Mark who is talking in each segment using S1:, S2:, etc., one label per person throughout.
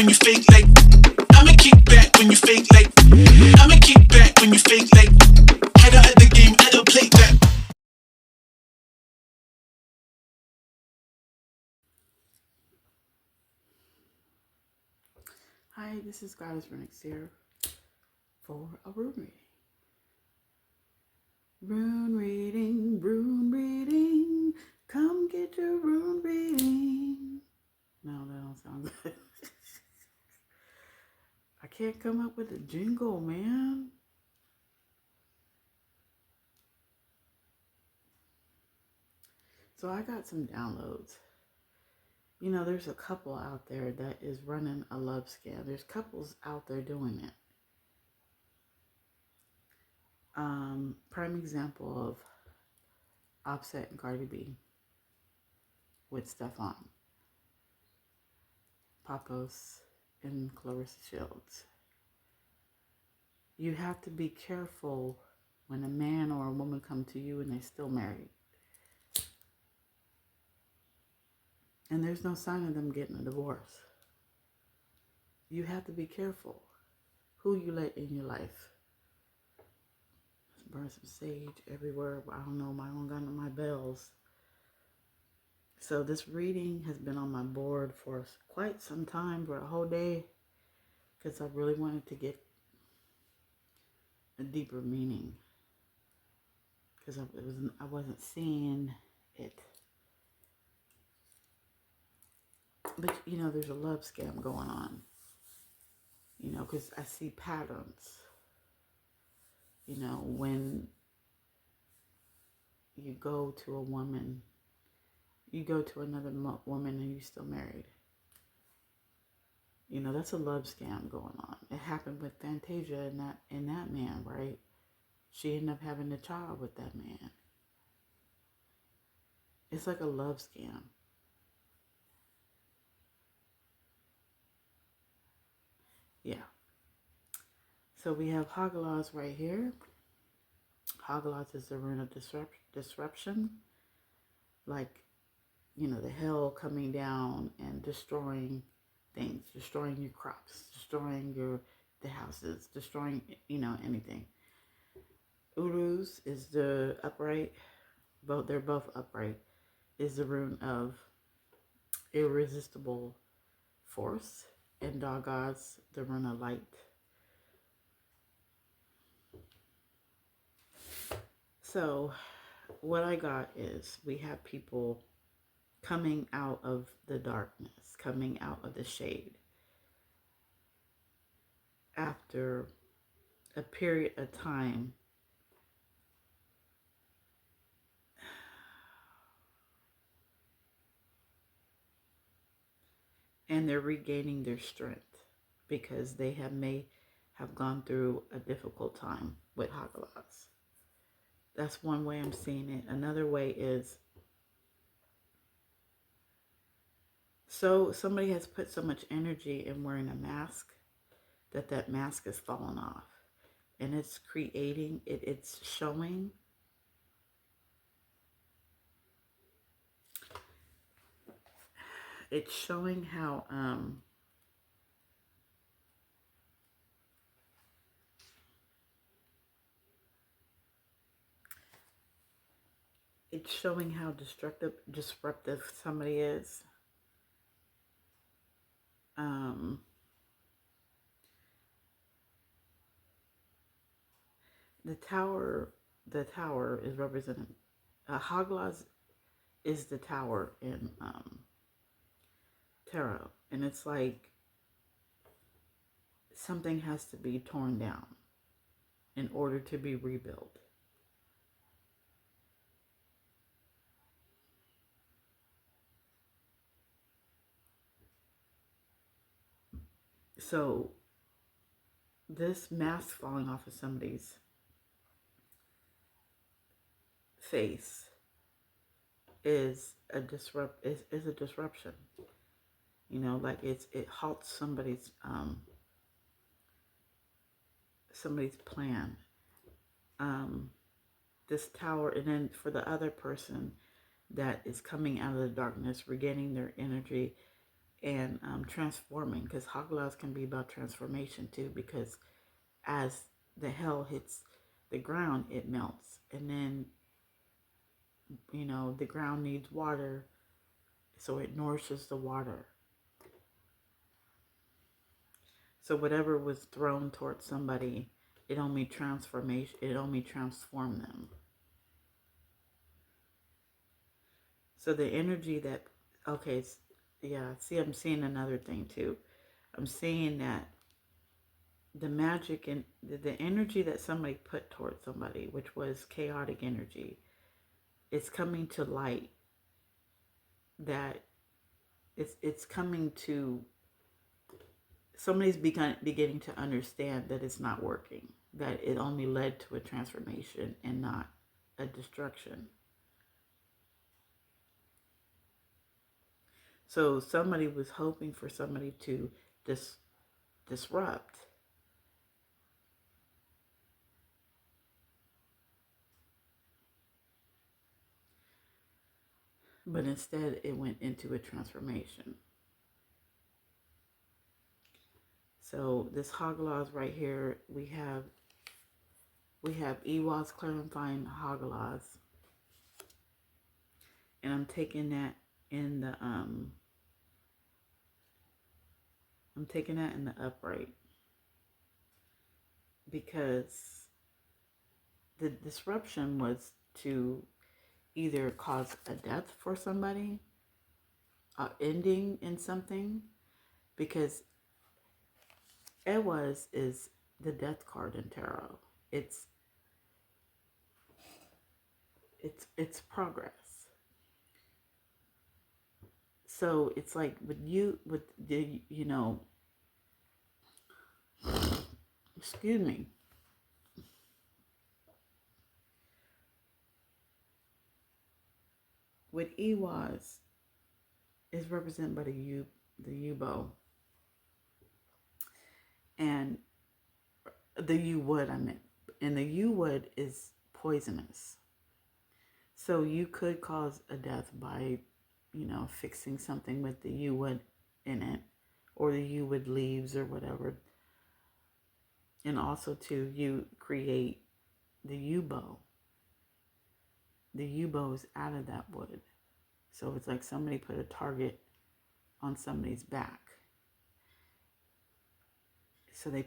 S1: when you fake like. I'ma kick back when you fake like. I'ma kick back when you fake like. Head out of the game, I don't play that.
S2: Hi, this is Goddess Renix here for a rune reading. Rune reading, come get your rune reading. No, that don't sound good. I can't come up with a jingle, man. So I got some downloads. You know, there's a couple out there that is running a love scam. There's couples out there doing it. Prime example of Offset and Cardi B with Stefan, Papos, and Clarissa Shields. You have to be careful when a man or a woman come to you and they're still married. And there's no sign of them getting a divorce. You have to be careful who you let in your life. Let's burn some sage everywhere. I don't know, I don't got my bells. So this reading has been on my board for quite some time, for a whole day, because I really wanted to get a deeper meaning, because I wasn't seeing it. But you know, there's a love scam going on. You know, because I see patterns. You know, when you go to a woman, you go to another woman and you're still married. You know, that's a love scam going on. It happened with Fantasia and that man, right? She ended up having a child with that man. It's like a love scam. Yeah. So we have Hagalaz right here. Hagalaz is the rune of disruption. Like, you know, the hell coming down and destroying things, destroying your crops, destroying the houses, destroying, you know, anything. Uruz is the upright. They're both upright. Is the rune of irresistible force, and Dagaz, the rune of light. So what I got is we have people coming out of the darkness, coming out of the shade after a period of time and they're regaining their strength because they may have gone through a difficult time with Hagalaz. That's one way I'm seeing it. Another way is, so somebody has put so much energy in wearing a mask that mask is falling off, and it's creating it. It's showing how disruptive somebody is. The tower is represented. Hagalaz is the tower in tarot, and it's like something has to be torn down in order to be rebuilt. So this mask falling off of somebody's face is a disruption. You know, like it halts somebody's plan. This tower, and then for the other person that is coming out of the darkness, regaining their energy, and transforming, because Hoglaws can be about transformation too, because as the hell hits the ground, it melts. And then, the ground needs water, so it nourishes the water. So whatever was thrown towards somebody, it only transformed them. So the energy that, okay, yeah, see, I'm seeing another thing too. I'm seeing that the magic and the energy that somebody put towards somebody, which was chaotic energy, it's coming to light. That it's coming to, somebody's beginning to understand that it's not working, that it only led to a transformation and not a destruction. So somebody was hoping for somebody to disrupt. But instead it went into a transformation. So this Hoglaws right here, we have Ehwaz clarifying Hoglaws. And I'm taking that in the upright, because the disruption was to either cause a death for somebody, ending in something, because Ehwaz is the death card in tarot. It's progress. So it's like excuse me. With Ehwaz is represented by the U-bow. And the U-wood, I meant. And the U-wood is poisonous. So you could cause a death by, fixing something with the U-wood in it, or the U-wood leaves or whatever. And also you create the U-bow. The U-bow is out of that wood. So it's like somebody put a target on somebody's back. So they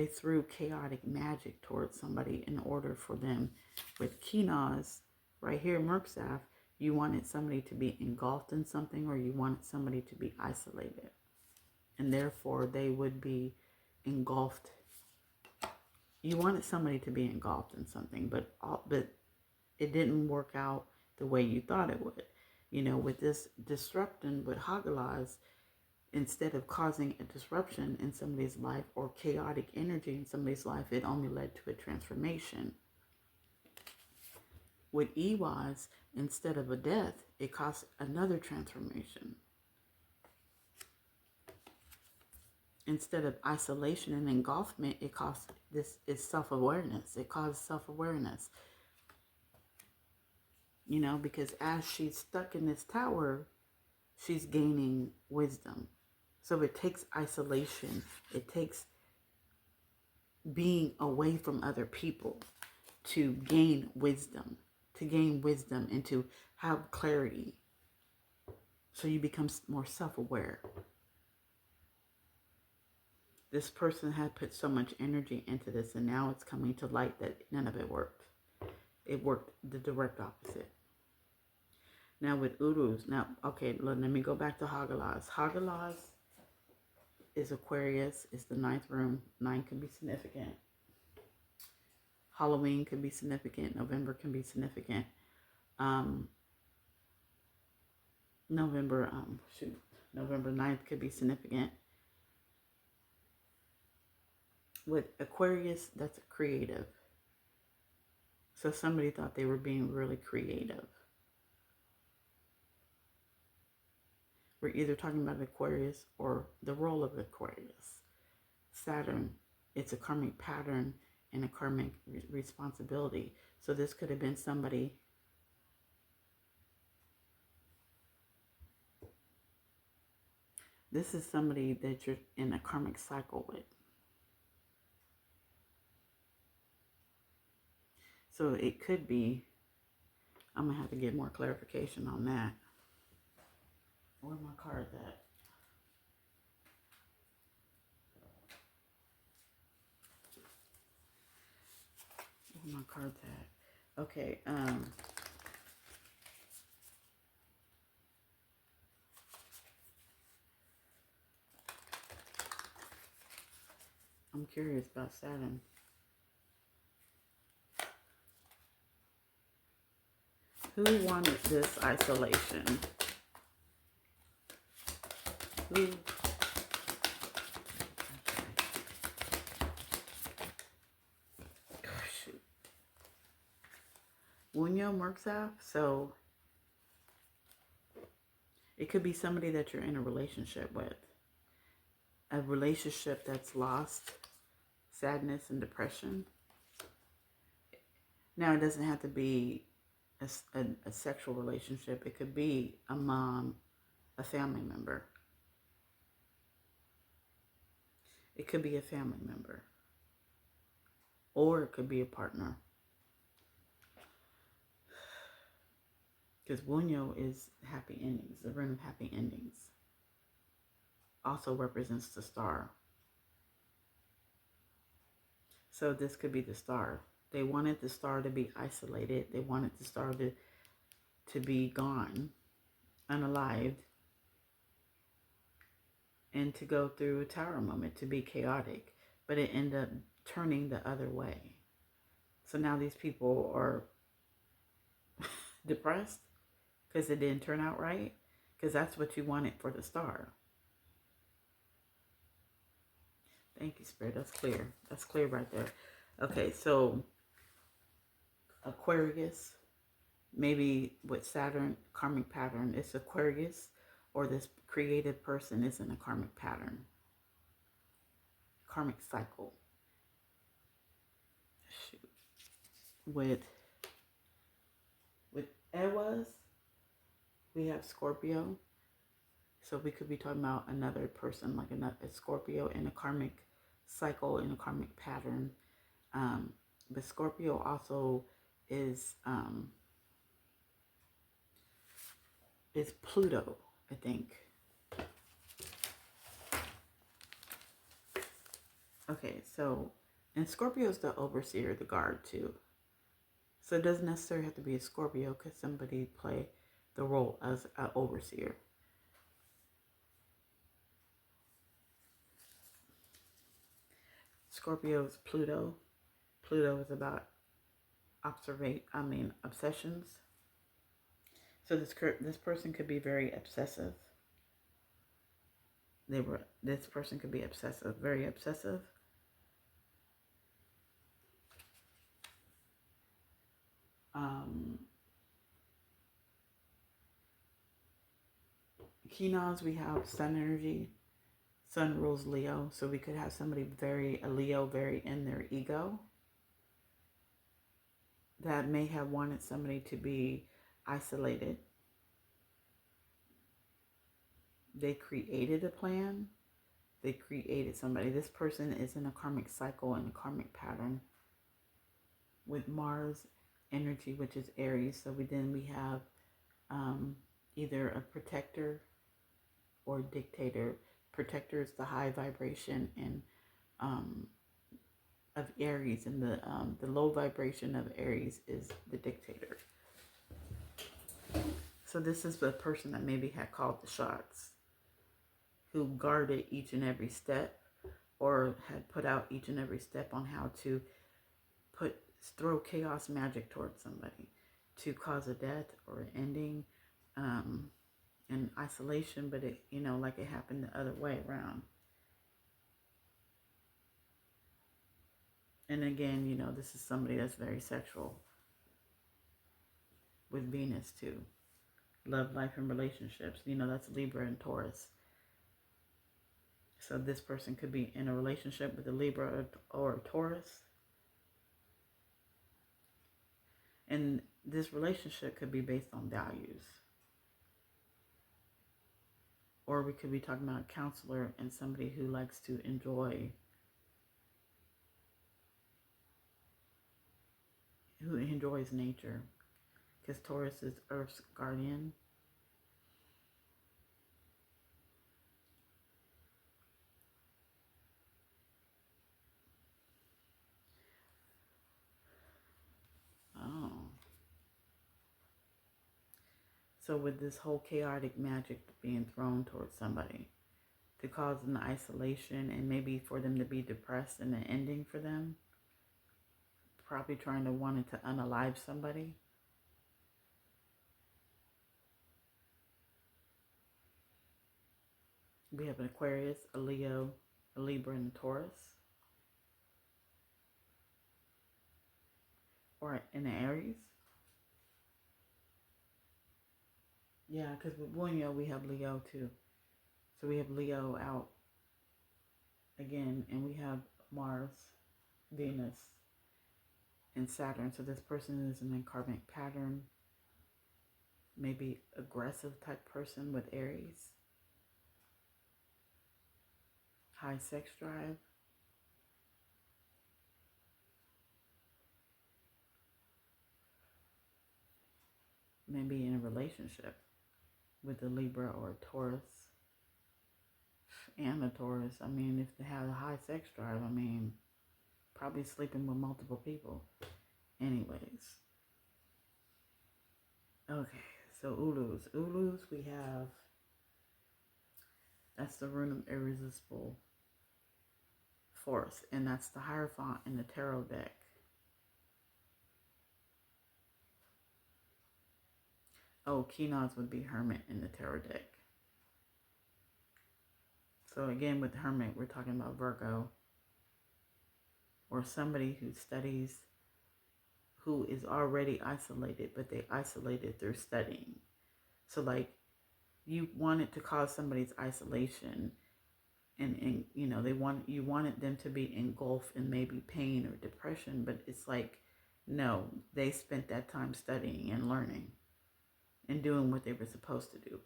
S2: threw chaotic magic towards somebody in order for them. With Kinaz, right here, Murksaf, you wanted somebody to be engulfed in something, or you wanted somebody to be isolated. And therefore, they would be engulfed. You wanted somebody to be engulfed in something, but it didn't work out the way you thought it would. With this disrupting with Hoglaws, instead of causing a disruption in somebody's life or chaotic energy in somebody's life, it only led to a transformation. With Ehwaz, instead of a death, it caused another transformation. Instead of isolation and engulfment, it caused this is self-awareness. It caused self-awareness. Because as she's stuck in this tower, she's gaining wisdom. So it takes isolation. It takes being away from other people to gain wisdom. And to have clarity. So you become more self-aware. This person had put so much energy into this, and now it's coming to light that none of it worked. It worked the direct opposite. Now with Uruz, let me go back to Hoglaws. Hoglaws is Aquarius, is the 9th room. 9 can be significant. Halloween can be significant. November can be significant. November 9th could be significant. With Aquarius, that's creative. So somebody thought they were being really creative. We're either talking about Aquarius or the role of Aquarius. Saturn, it's a karmic pattern and a karmic responsibility. So this could have been somebody This is somebody that you're in a karmic cycle with. So it could be, I'm going to have to get more clarification on that. Where are my cards at? Where are my cards at? Okay, I'm curious about Saturn. Who wanted this isolation? Who? Oh, shoot. Wunya Merkzaf. So it could be somebody that you're in a relationship with. A relationship that's lost sadness and depression. Now, it doesn't have to be a sexual relationship. It could be a mom, a family member. It could be a family member. Or it could be a partner. Because Wunyo is happy endings. The rune of happy endings. Also represents the star. So this could be the star. They wanted the star to be isolated. They wanted the star to be gone, unalived, and to go through a tower moment, to be chaotic. But it ended up turning the other way. So now these people are depressed because it didn't turn out right. Because that's what you wanted for the star. Thank you, Spirit. That's clear. That's clear right there. Okay, so Aquarius, maybe with Saturn, karmic pattern, it's Aquarius, or this creative person is in a karmic pattern. Karmic cycle. Shoot. With Ewas, we have Scorpio. So we could be talking about another person, like a Scorpio in a karmic cycle, in a karmic pattern. But Scorpio also is Pluto, I think. Okay, so, and Scorpio is the overseer, the guard too. So it doesn't necessarily have to be a Scorpio. Could somebody play the role as an overseer? Scorpio is Pluto. Pluto is about obsessions. So this person could be very obsessive. This person could be obsessive, very obsessive. Keynotes, we have Sun energy. Sun rules Leo, so we could have somebody a Leo, very in their ego, that may have wanted somebody to be isolated. They created a plan. They created somebody. This person is in a karmic cycle and a karmic pattern with Mars energy, which is Aries. So we have either a protector or dictator. Protector is the high vibration and of Aries, and the low vibration of Aries is the dictator. So this is the person that maybe had called the shots, who guarded each and every step, or had put out each and every step on how to throw chaos magic towards somebody to cause a death or an ending, and isolation, but it, like it happened the other way around. And again, this is somebody that's very sexual with Venus too. Love, life, and relationships. That's Libra and Taurus. So this person could be in a relationship with a Libra or a Taurus. And this relationship could be based on values. Or we could be talking about a counselor and somebody who likes to enjoy, who enjoys nature. Because Taurus is Earth's guardian. Oh. So with this whole chaotic magic being thrown towards somebody to cause an isolation and maybe for them to be depressed and an ending for them, probably trying to wanting to unalive somebody. We have an Aquarius, a Leo, a Libra, and a Taurus. Or an Aries. Yeah, because with Buño we have Leo too. So we have Leo out again, and we have Mars, Venus, and Saturn. So this person is an incarnate pattern, maybe aggressive type person with Aries, high sex drive, maybe in a relationship with a Libra or a Taurus. And a Taurus, I mean, if they have a high sex drive, I mean, probably sleeping with multiple people. Anyways. Okay, so Ulus. Ulus, we have, that's the rune of irresistible force, and that's the Hierophant in the tarot deck. Oh, Kenoz would be Hermit in the tarot deck. So again, with Hermit, we're talking about Virgo, or somebody who studies, who is already isolated, but they isolated through studying. So like, you wanted to cause somebody's isolation, and you know, you wanted them to be engulfed in maybe pain or depression, but it's like, no, they spent that time studying and learning and doing what they were supposed to do.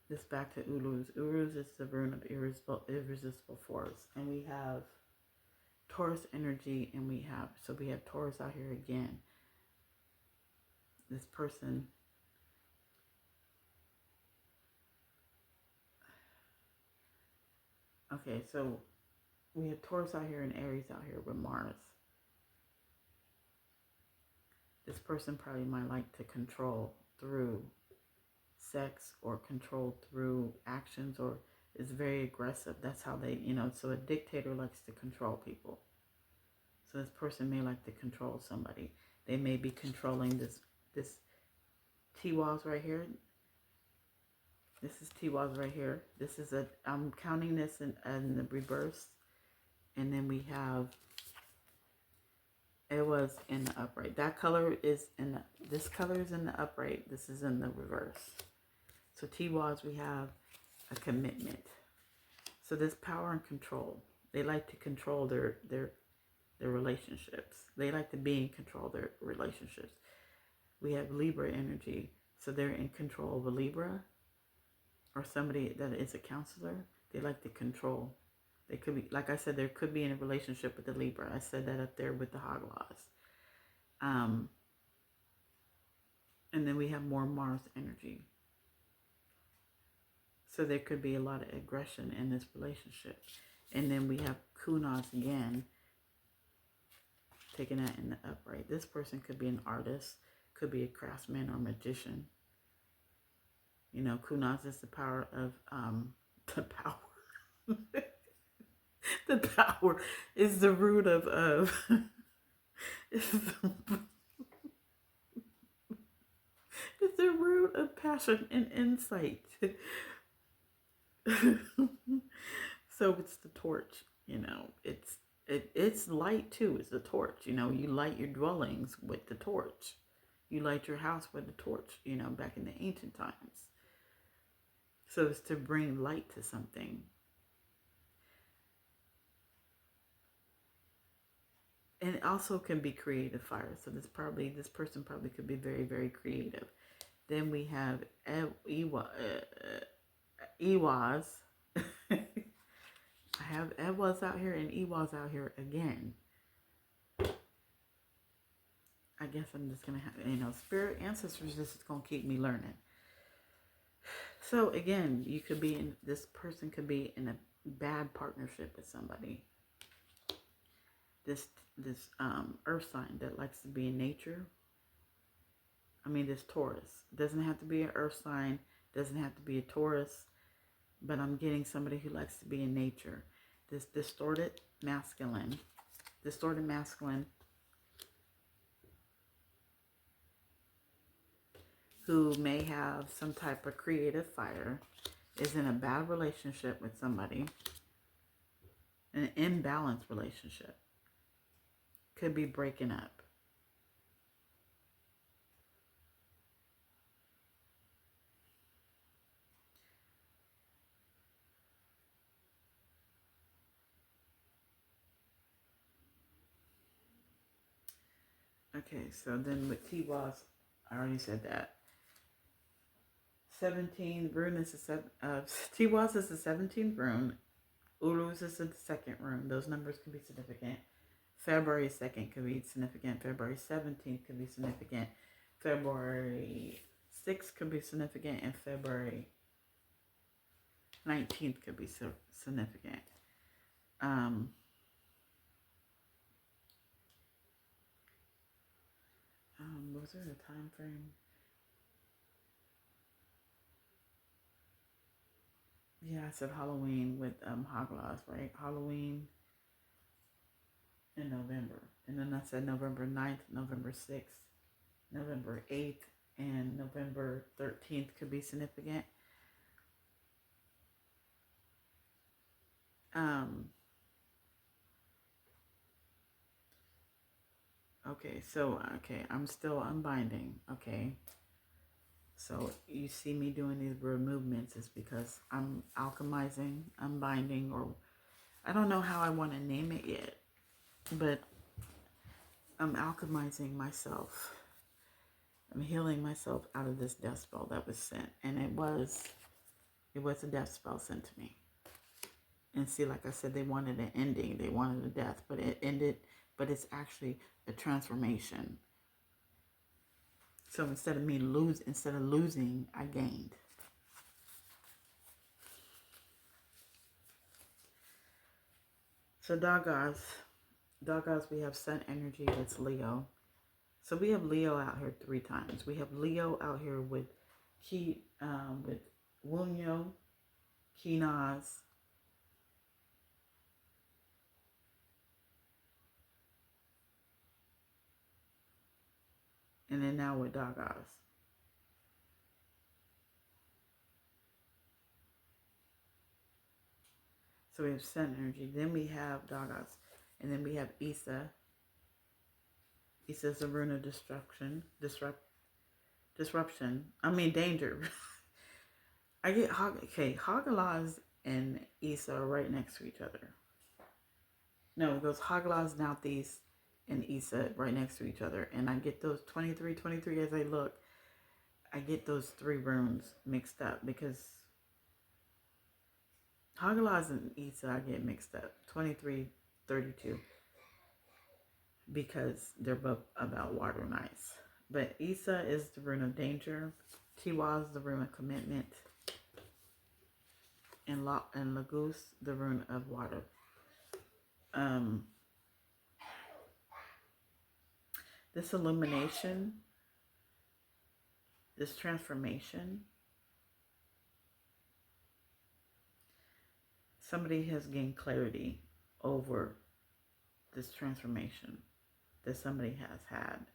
S2: This back to Ulus. Ulus is the rune of irresistible force. And we have Taurus energy, and we have Taurus out here again. This person, okay, so we have Taurus out here and Aries out here with Mars. This person probably might like to control through sex or control through actions, or is very aggressive. That's how they, so a dictator likes to control people. So this person may like to control somebody. They may be controlling this Tiwaz right here. This is Tiwaz right here. This is I'm counting this in the reverse. And then we have, it was in the upright. That color is this color is in the upright. This is in the reverse. So Tiwaz, we have a commitment. So this power and control. They like to control their relationships. They like to be in control of their relationships. We have Libra energy. So they're in control of a Libra or somebody that is a counselor. They like to control. They could be, like I said, there could be in a relationship with the Libra. I said that up there with the Hoglaws. And then we have more Mars energy. So there could be a lot of aggression in this relationship. And then we have Kenoz again, taking that in the upright. This person could be an artist, could be a craftsman or magician. Kenoz is the power of, the power. The power is the root of it's the root of passion and insight. So it's the torch, it's light too. It's the torch. You light your dwellings with the torch. You light your house with the torch, back in the ancient times. So it's to bring light to something. And it also can be creative fire. So this person probably could be very, very creative. Then we have Ewas. I have Ewas out here and Ewas out here again. I guess I'm just going to have, spirit ancestors just is going to keep me learning. So again, this person could be in a bad partnership with somebody. This earth sign that likes to be in nature. This Taurus. Doesn't have to be an earth sign. Doesn't have to be a Taurus. But I'm getting somebody who likes to be in nature. This distorted masculine who may have some type of creative fire, is in a bad relationship with somebody, an imbalanced relationship, could be breaking up. Okay, so then with Tiwas, I already said that. 17 rune is Tiwas is the 17th rune. Uruz is the second rune. Those numbers can be significant. February 2nd could be significant. February 17th could be significant. February 6th could be significant. And February 19th could be significant. Was there a time frame? Yeah, I said Halloween with Haglas, right? Halloween in November. And then I said November 9th, November 6th, November 8th, and November 13th could be significant. Okay, I'm still unbinding, okay? So you see me doing these weird movements is because I'm alchemizing, unbinding, or I don't know how I want to name it yet, but I'm alchemizing myself. I'm healing myself out of this death spell that was sent. And it was a death spell sent to me. And see, like I said, they wanted an ending. They wanted a death, but it ended, but it's actually a transformation. So instead of losing, I gained. So Dagas, we have sun energy, that's Leo. So we have Leo out here 3 times. We have Leo out here with Wunyo, Kinaz, and then now with Dagas. So we have sun energy. Then we have Dagas. And then we have Isa. Isa is a rune of disruption. Danger. I get Hagalaz and Isa are right next to each other. No, it goes Hagalaz, Nauthis, and Isa right next to each other. And I get those 23 as I look. I get those 3 runes mixed up because Hagalaz and Isa I get mixed up. 23, 32. Because they're both about water and ice. But Isa is the rune of danger. Tiwa is the rune of commitment. And Lagus, the rune of water. This illumination, this transformation, somebody has gained clarity over this transformation that somebody has had.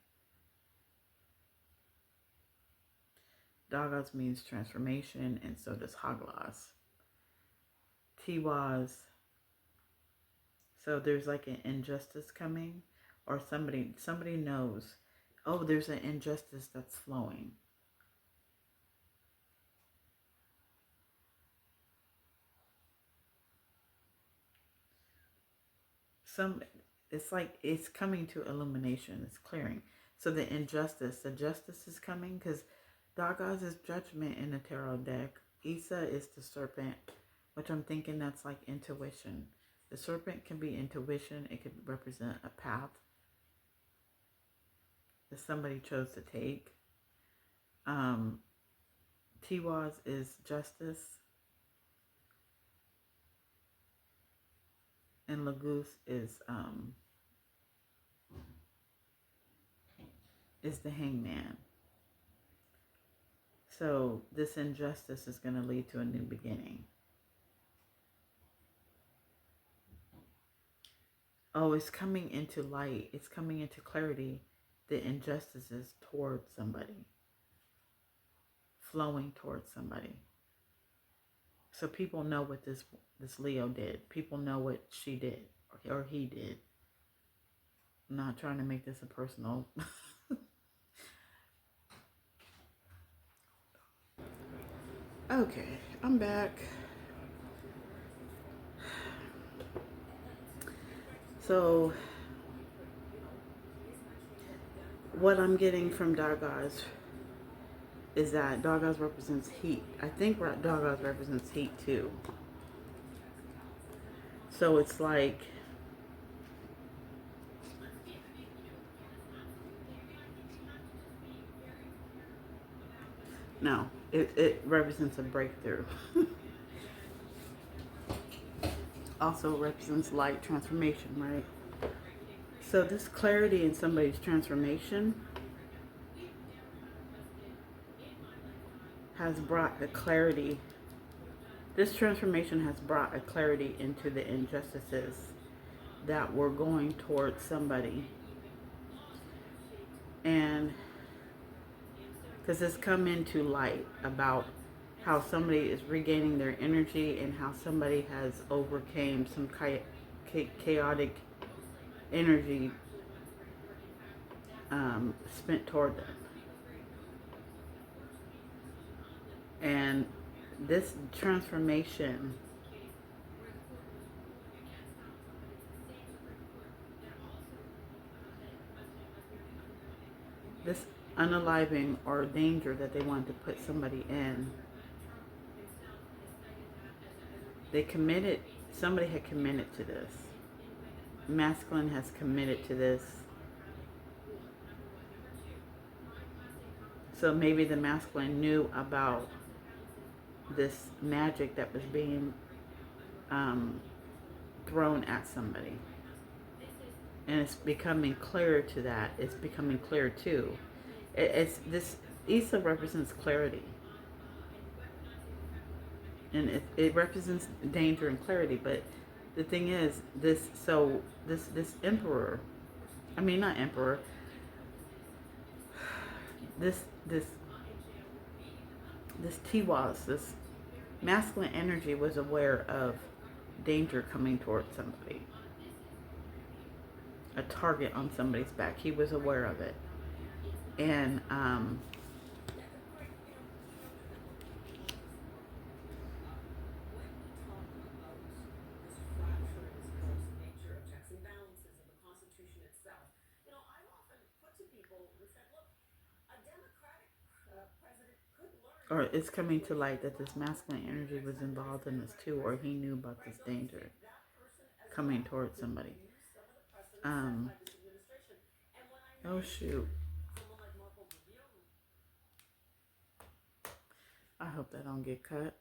S2: Dagas means transformation, and so does Haglas. Tiwas, so there's like an injustice coming, or somebody knows, oh, there's an injustice that's flowing. It's like it's coming to illumination, it's clearing. So the justice is coming because Dagas is judgment in the tarot deck. Issa is the serpent, which I'm thinking that's like intuition. The serpent can be intuition. It could represent a path that somebody chose to take. Tiwaz is justice, and Lagoose is the hangman. So this injustice is going to lead to a new beginning. Oh, it's coming into light. It's coming into clarity. The injustices towards somebody. Flowing towards somebody. So people know what this Leo did. People know what she did. Or he did. I'm not trying to make this a personal... Okay, I'm back. So, what I'm getting from Dargaz is that Dargaz represents heat. I think Dargaz represents heat too. So it's like... No, it represents a breakthrough. Also represents light transformation, right? So this clarity in somebody's transformation has brought a clarity. This transformation has brought a clarity into the injustices that were going towards somebody. And because it's come into light about how somebody is regaining their energy and how somebody has overcame some chaotic energy spent toward them. And this transformation this unaliving or danger that they wanted to put somebody in, somebody had committed to this. Masculine has committed to this. So maybe the masculine knew about this magic that was being thrown at somebody. And it's becoming clearer to that. It's becoming clear too. It's this Issa represents clarity. And it represents danger and clarity. But the thing is, this emperor, I mean not emperor, this Tiwaz, this masculine energy was aware of danger coming towards somebody. A target on somebody's back. He was aware of it. And or it's coming to light that this masculine energy was involved in this too, or he knew about this danger coming towards somebody. Oh shoot. I hope that don't get cut.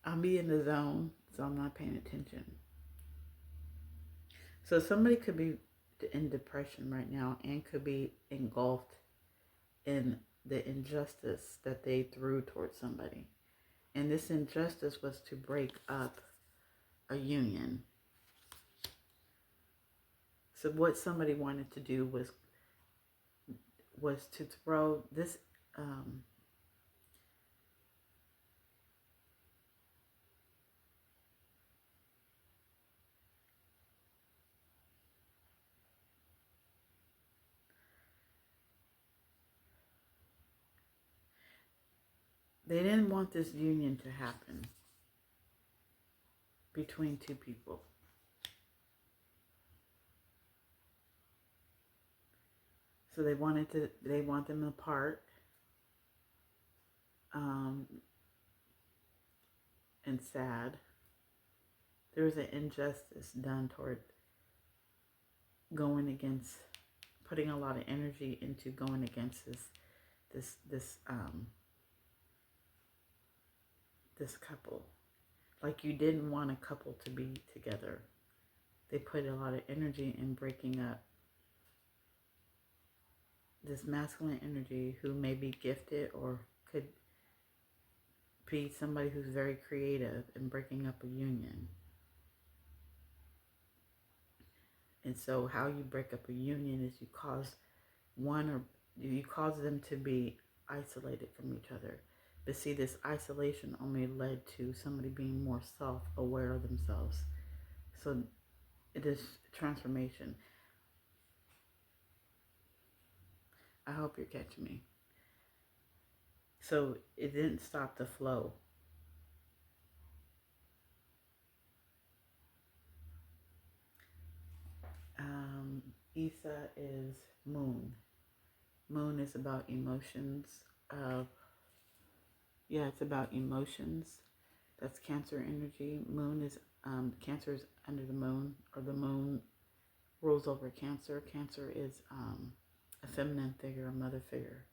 S2: I'll be in the zone, so I'm not paying attention. So somebody could be in depression right now and could be engulfed in the injustice that they threw towards somebody. And this injustice was to break up a union. So what somebody wanted to do was to throw this they didn't want this union to happen between two people. So they want them apart. um, and sad. There was an injustice done toward going against, putting a lot of energy into going against this couple. Like, you didn't want a couple to be together. They put a lot of energy in breaking up this masculine energy, who may be gifted or could be somebody who's very creative, in breaking up a union. And so how you break up a union is you cause you cause them to be isolated from each other. But see, this isolation only led to somebody being more self-aware of themselves. So it is transformation. I hope you're catching me. So it didn't stop the flow. Isa is moon. Moon is about emotions. It's about emotions. That's Cancer energy. Moon is Cancer is under the moon, or the moon rules over Cancer. Cancer is a feminine figure, a mother figure.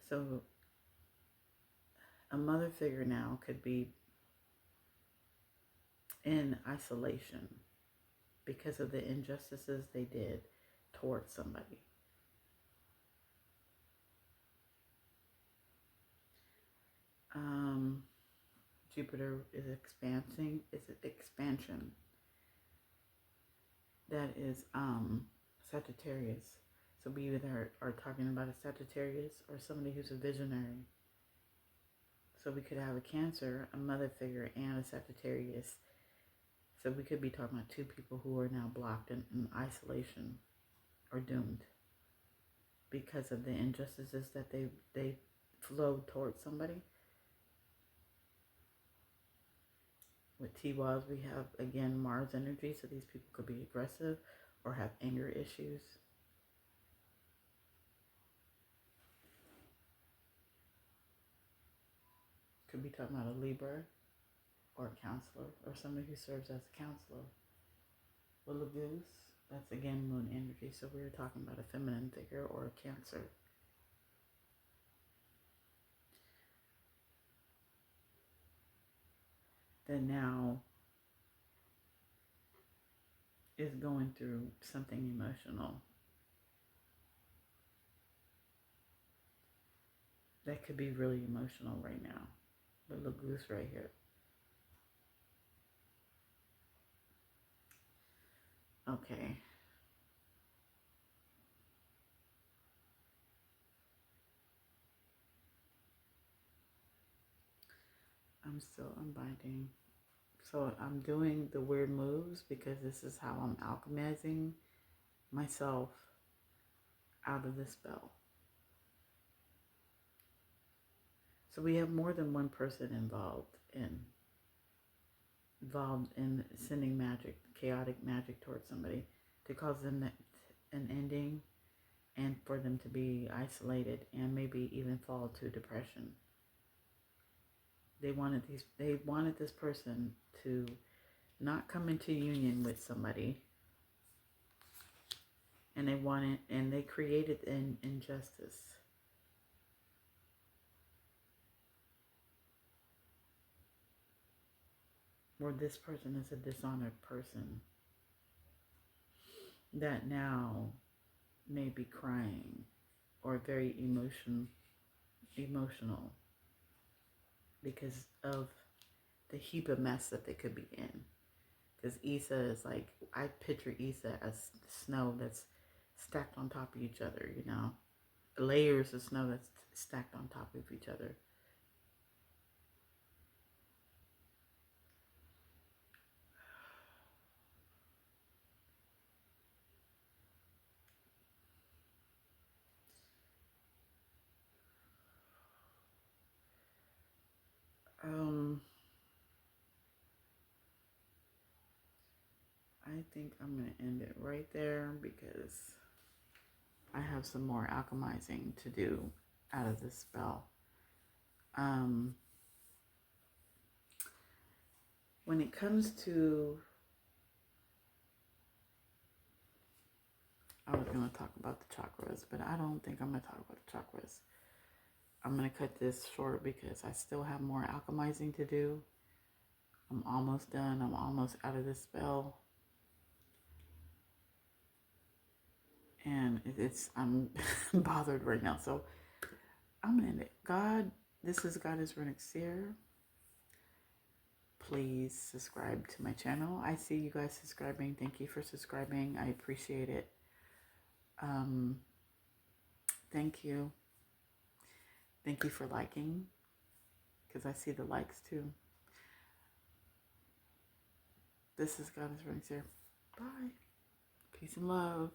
S2: So a mother figure now could be in isolation because of the injustices they did towards somebody. Jupiter is expansion. That is Sagittarius. So we either are talking about a Sagittarius or somebody who's a visionary. So we could have a Cancer, a mother figure, and a Sagittarius. So we could be talking about two people who are now blocked in isolation or doomed because of the injustices that they flowed towards somebody. With T-Waz, we have, again, Mars energy, so these people could be aggressive or have anger issues. Could be talking about a Libra or a counselor, or somebody who serves as a counselor. With a goose, that's, again, moon energy, so we were talking about a feminine figure or a Cancer. That now is going through something emotional. That could be really emotional right now. The little goose right here. Okay. I'm still unbinding. So I'm doing the weird moves because this is how I'm alchemizing myself out of the spell. So we have more than one person involved in sending magic, chaotic magic towards somebody to cause them an ending, and for them to be isolated and maybe even fall to depression. They wanted this person to not come into union with somebody, and they created an injustice. Where this person is a dishonored person that now may be crying or very emotional because of the heap of mess that they could be in. Because Isa is like, I picture Isa as snow that's stacked on top of each other, layers of snow that's stacked on top of each other. I think I'm going to end it right there because I have some more alchemizing to do out of this spell. When it comes to, I was going to talk about the chakras, but I don't think I'm going to talk about the chakras. I'm going to cut this short because I still have more alchemizing to do. I'm almost done. I'm almost out of this spell. And I'm bothered right now. So I'm going to end it. God, this is God is Runic Seer. Please subscribe to my channel. I see you guys subscribing. Thank you for subscribing. I appreciate it. Thank you. Thank you for liking, because I see the likes too. This is God is Runic Seer. Bye. Peace and love.